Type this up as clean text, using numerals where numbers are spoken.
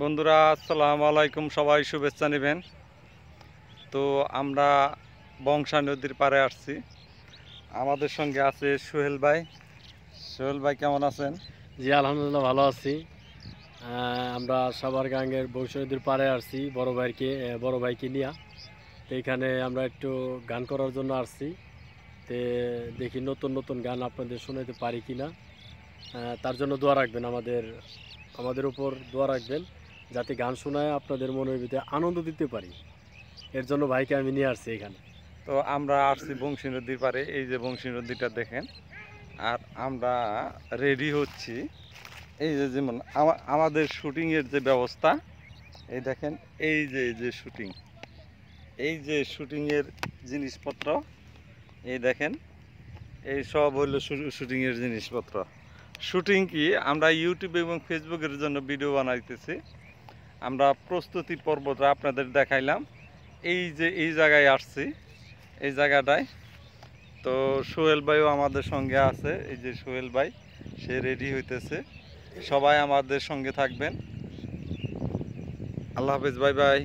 বন্ধুরা আসসালামু আলাইকুম, সবাই শুভেচ্ছা নেবেন। তো আমরা বংশা নদীর পাড়ে আসছি। আমাদের সঙ্গে আছে সোহেল ভাই। সোহেল ভাই কেমন আছেন? জি আলহামদুলিল্লাহ ভালো আছি। আমরা সাভার গাঙ্গের বংশী নদীর পাড়ে আসছি বড় ভাইকে নিয়ে। তো এখানে আমরা একটু গান করার জন্য আসছি। তে দেখি নতুন নতুন গান আপনাদের শোনাতে পারি কিনা। তার জন্য দোয়া রাখবেন, আমাদের উপর দোয়া রাখবেন, যাতে গান শোনায় আপনাদের মনের ভিতরে আনন্দ দিতে পারি। এর জন্য ভাইকে আমি নিয়ে আসছি এখানে। তো আমরা আসছি বংশী নদীর পাড়ে, এই যে বংশী নদীটা দেখেন। আর আমরা রেডি হচ্ছি। এই যে যেমন আমাদের শুটিংয়ের যে ব্যবস্থা, এই দেখেন, এই যে শুটিং, এই যে শুটিংয়ের জিনিসপত্র, এই দেখেন, এই সব হলো শুটিংয়ের জিনিসপত্র। শুটিং কি, আমরা ইউটিউব এবং ফেসবুকের জন্য ভিডিও বানাইতেছি। আমরা প্রস্তুতি পর্বটা আপনাদের দেখাইলাম। এই যে এই জায়গায় আসছি, এই জায়গাটায়। তো সোহেল ভাইও আমাদের সঙ্গে আছে, এই যে সোহেল ভাই, সে রেডি হইতেছে। সবাই আমাদের সঙ্গে থাকবেন। আল্লাহ হাফেজ, বাই বাই।